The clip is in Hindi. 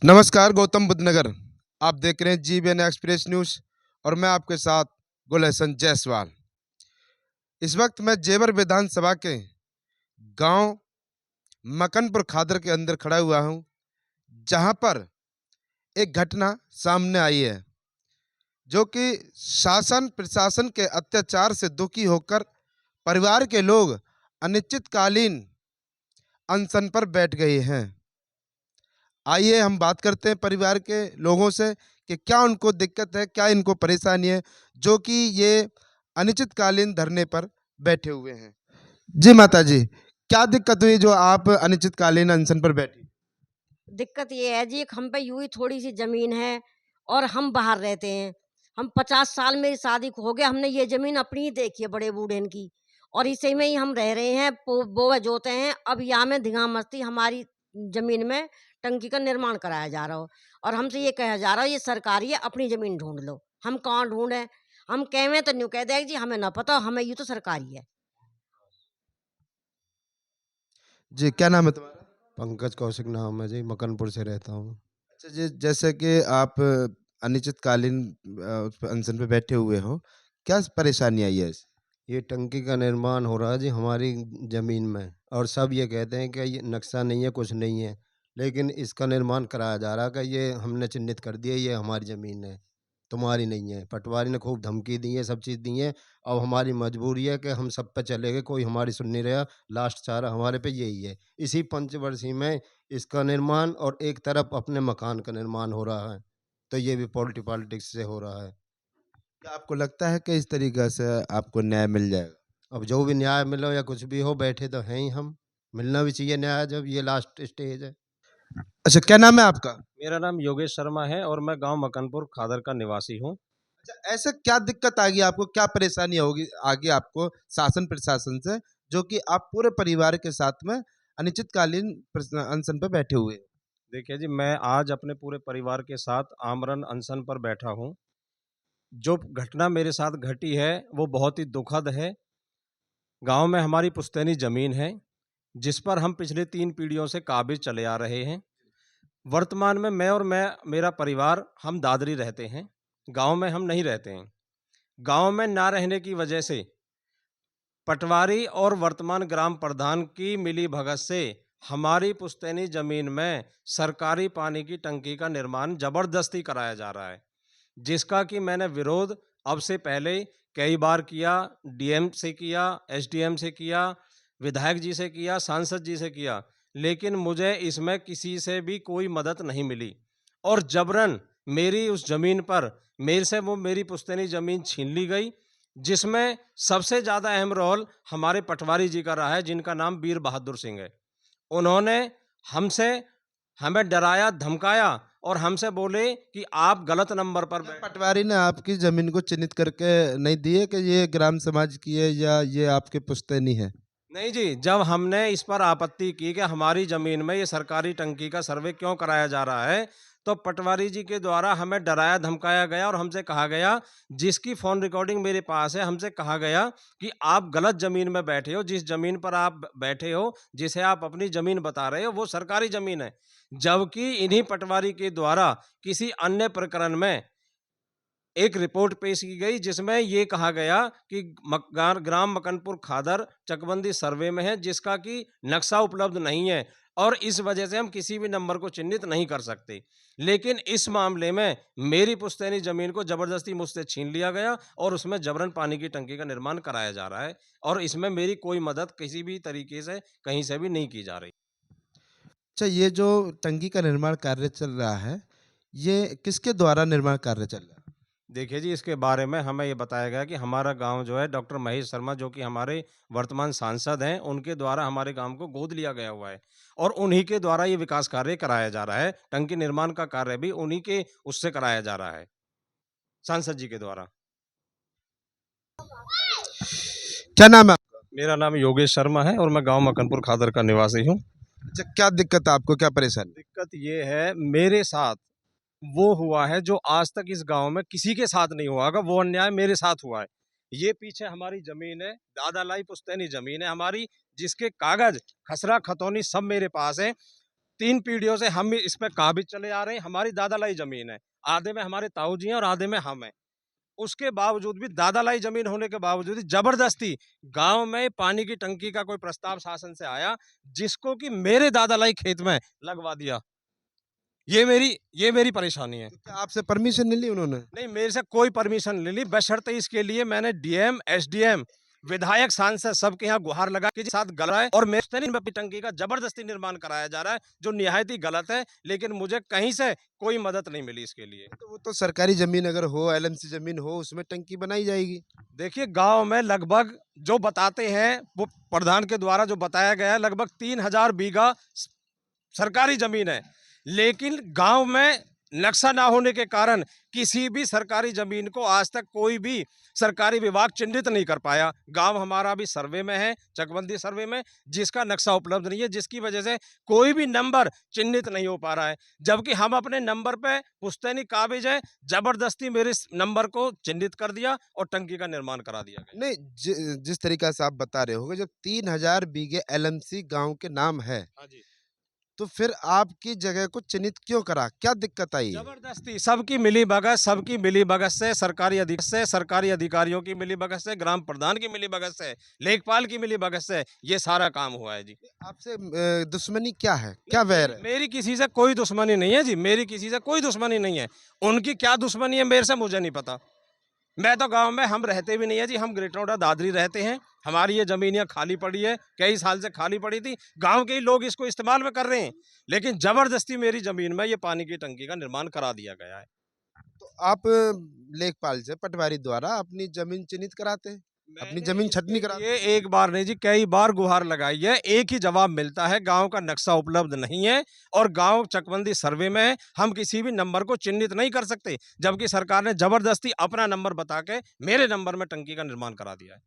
नमस्कार, गौतम बुद्ध नगर। आप देख रहे हैं जीबीएन एक्सप्रेस न्यूज़ और मैं आपके साथ गुलहसन जायसवाल। इस वक्त मैं जेवर विधानसभा के गांव मकनपुर खादर के अंदर खड़ा हुआ हूं, जहां पर एक घटना सामने आई है जो कि शासन प्रशासन के अत्याचार से दुखी होकर परिवार के लोग अनिश्चितकालीन अनशन पर बैठ गए हैं। आइए हम बात करते हैं परिवार के लोगों से कि क्या उनको दिक्कत है, क्या इनको परेशानी है, जो कि ये अनिश्चितकालीन धरने पर बैठे हुए हैं। जी माता जी, क्या दिक्कत हुई जो आप अनिश्चितकालीन अनशन पर बैठी? दिक्कत ये है जी, हम पे यूं ही थोड़ी सी जमीन है और हम बाहर रहते हैं। हम 50 साल मेरी शादी को हो गया, हमने ये जमीन अपनी ही देखी है बड़े बूढ़े की, और इसी में ही हम रह रहे हैं। बोवे जोते हैं। अब यहाँ में धिंगा मस्ती हमारी जमीन में टंकी का निर्माण कराया जा रहा हो, और हमसे ये कहा जा रहा हो ये सरकारी है, अपनी जमीन ढूंढ लो। हम कहाँ ढूंढे? हम कहवे तो न्यू कह देगा जी हमें ना पता, हमें ये तो सरकारी है। जी, क्या नाम है तुम्हारा? पंकज कौशिक नाम है जी, मकनपुर से रहता हूँ। अच्छा जी, जैसे कि आप अनिश्चितकालीन अनशन पे बैठे हुए हो, क्या परेशानी आई है इस? ये टंकी का निर्माण हो रहा है जी हमारी ज़मीन में, और सब ये कहते हैं कि ये नक्शा नहीं है, कुछ नहीं है, लेकिन इसका निर्माण कराया जा रहा है कि ये हमने चिन्हित कर दिया, ये हमारी ज़मीन है, तुम्हारी नहीं है। पटवारी ने खूब धमकी दी है, सब चीज़ दी है। अब हमारी मजबूरी है कि हम सब पे चले गए, कोई हमारी सुन नहीं रहा। लास्ट चारा हमारे पे यही है। इसी पंचवर्षीय में इसका निर्माण और एक तरफ अपने मकान का निर्माण हो रहा है, तो ये भी पॉलिटिक्स से हो रहा है। क्या आपको लगता है कि इस तरीक़े से आपको न्याय मिल जाएगा? अब जो भी न्याय मिलो या कुछ भी हो, बैठे तो हैं ही हम। मिलना भी चाहिए न्याय, जब ये लास्ट स्टेज है। अच्छा, क्या नाम है आपका? मेरा नाम योगेश शर्मा है और मैं गांव मकनपुर खादर का निवासी हूं। अच्छा, ऐसा क्या दिक्कत आ गई आपको, क्या परेशानी होगी आगे आपको शासन प्रशासन से, जो कि आप पूरे परिवार के साथ में अनिश्चितकालीन अनशन पे बैठे हुए हैं? देखिए जी, मैं आज अपने पूरे परिवार के साथ आमरण अनशन पर बैठा हूं। जो घटना मेरे साथ घटी है वो बहुत ही दुखद है। गांव में हमारी पुश्तैनी ज़मीन है, जिस पर हम पिछले 3 पीढ़ियों से काबिज़ चले आ रहे हैं। वर्तमान में मैं मेरा परिवार हम दादरी रहते हैं, गांव में हम नहीं रहते हैं। गांव में ना रहने की वजह से पटवारी और वर्तमान ग्राम प्रधान की मिलीभगत से हमारी पुश्तैनी जमीन में सरकारी पानी की टंकी का निर्माण जबरदस्ती कराया जा रहा है, जिसका कि मैंने विरोध अब से पहले कई बार किया। डीएम से किया, एसडीएम से किया, विधायक जी से किया, सांसद जी से किया, लेकिन मुझे इसमें किसी से भी कोई मदद नहीं मिली, और जबरन मेरी उस जमीन पर मेरे से वो मेरी पुश्तैनी जमीन छीन ली गई, जिसमें सबसे ज़्यादा अहम रोल हमारे पटवारी जी का रहा है, जिनका नाम वीर बहादुर सिंह है। उन्होंने हमसे हमें डराया, धमकाया और हमसे बोले कि आप गलत नंबर पर क्या बैठ। पटवारी ने आपकी जमीन को चिन्हित करके नहीं दी है कि ये ग्राम समाज की है या ये आपके पुश्तैनी है? नहीं जी, जब हमने इस पर आपत्ति की कि हमारी ज़मीन में ये सरकारी टंकी का सर्वे क्यों कराया जा रहा है, तो पटवारी जी के द्वारा हमें डराया धमकाया गया और हमसे कहा गया, जिसकी फ़ोन रिकॉर्डिंग मेरे पास है, हमसे कहा गया कि आप गलत ज़मीन में बैठे हो, जिस ज़मीन पर आप बैठे हो, जिसे आप अपनी ज़मीन बता रहे हो, वो सरकारी ज़मीन है। जबकि इन्हीं पटवारी के द्वारा किसी अन्य प्रकरण में एक रिपोर्ट पेश की गई, जिसमें ये कहा गया कि ग्राम मकनपुर खादर चकबंदी सर्वे में है, जिसका कि नक्शा उपलब्ध नहीं है, और इस वजह से हम किसी भी नंबर को चिन्हित नहीं कर सकते। लेकिन इस मामले में मेरी पुश्तैनी जमीन को जबरदस्ती मुझसे छीन लिया गया और उसमें जबरन पानी की टंकी का निर्माण कराया जा रहा है, और इसमें मेरी कोई मदद किसी भी तरीके से कहीं से भी नहीं की जा रही। अच्छा, ये जो टंकी का निर्माण कार्य चल रहा है, ये किसके द्वारा निर्माण कार्य चल रहा है? देखिए जी, इसके बारे में हमें ये बताया गया कि हमारा गांव जो है डॉक्टर महेश शर्मा, जो कि हमारे वर्तमान सांसद हैं, उनके द्वारा हमारे गांव को गोद लिया गया हुआ है, और उन्हीं के द्वारा ये विकास कार्य कराया जा रहा है। टंकी निर्माण का कार्य भी उन्हीं के उससे कराया जा रहा है, सांसद जी के द्वारा। क्या नाम है आपका? मेरा नाम योगेश शर्मा है और मैं गांव मकनपुर खादर का निवासी हूँ। अच्छा, क्या दिक्कत है आपको, क्या परेशानी? दिक्कत ये है, मेरे साथ वो हुआ है जो आज तक इस गांव में किसी के साथ नहीं हुआ होगा, वो अन्याय मेरे साथ हुआ है। ये पीछे हमारी जमीन है, दादा लाई पुश्तैनी जमीन है हमारी, जिसके कागज, खसरा खतौनी सब मेरे पास है। 3 पीढ़ियों से हम इस पे काबिज चले आ रहे हैं। हमारी दादालाई ज़मीन है, आधे में हमारे ताऊ जी हैं और आधे में हम हैं। उसके बावजूद भी दादालाई ज़मीन होने के बावजूद भी ज़बरदस्ती गाँव में पानी की टंकी का कोई प्रस्ताव शासन से आया, जिसको कि मेरे दादालाई खेत में लगवा दिया। ये मेरी परेशानी है। तो क्या आपसे परमिशन नहीं ली उन्होंने? नहीं, मेरे से कोई परमिशन नहीं ली, बशर्ते इसके लिए मैंने डीएम, एसडीएम, विधायक, सांसद सबके यहाँ गुहार लगा के साथ गलत है और मेरे में टंकी का जबरदस्ती निर्माण कराया जा रहा है, जो निहायत ही गलत है। लेकिन मुझे कहीं से कोई मदद नहीं मिली इसके लिए। तो वो तो सरकारी जमीन अगर हो, एलएमसी जमीन हो, उसमें टंकी बनाई जाएगी। देखिए, गांव में लगभग जो बताते हैं, वो प्रधान के द्वारा जो बताया गया है, लगभग 3000 बीघा सरकारी जमीन है। लेकिन गांव में नक्शा ना होने के कारण किसी भी सरकारी जमीन को आज तक कोई भी सरकारी विभाग चिन्हित नहीं कर पाया। गांव हमारा अभी सर्वे में है, चकबंदी सर्वे में, जिसका नक्शा उपलब्ध नहीं है, जिसकी वजह से कोई भी नंबर चिन्हित नहीं हो पा रहा है। जबकि हम अपने नंबर पे पुश्तैनी काबिज है, जबरदस्ती मेरे इस नंबर को चिन्हित कर दिया और टंकी का निर्माण करा दिया गया। नहीं, जिस तरीका से आप बता रहे होगे, जब 3000 बीघे एलएमसी गांव के नाम है, हाँ जी। तो फिर आपकी जगह को चिन्हित क्यों करा? क्या दिक्कत आई? जबरदस्ती सबकी मिली भगत से, सरकारी अधिकारियों की मिली भगत से, ग्राम प्रधान की मिली भगत से, लेखपाल की मिली भगत से ये सारा काम हुआ है जी। आपसे दुश्मनी क्या है? क्या वैर है? मेरी किसी से कोई दुश्मनी नहीं है जी, मेरी किसी से कोई दुश्मनी नहीं है। उनकी क्या दुश्मनी है मेरे से मुझे नहीं पता। मैं तो गांव में हम रहते भी नहीं है जी, हम ग्रेटर नोएडा दादरी रहते हैं। हमारी ये जमीन यहाँ खाली पड़ी है, कई साल से खाली पड़ी थी। गांव के ही लोग इसको इस्तेमाल में कर रहे हैं, लेकिन जबरदस्ती मेरी जमीन में ये पानी की टंकी का निर्माण करा दिया गया है। तो आप लेखपाल से, पटवारी द्वारा अपनी जमीन चिन्हित कराते हैं, अपनी जमीन छटनी कराते हैं। ये एक बार नहीं जी, कई बार गुहार लगाई है, एक ही जवाब मिलता है, गांव का नक्शा उपलब्ध नहीं है और गांव चकबंदी सर्वे में है। हम किसी भी नंबर को चिन्हित नहीं कर सकते, जबकि सरकार ने जबरदस्ती अपना नंबर बता के मेरे नंबर में टंकी का निर्माण करा दिया है।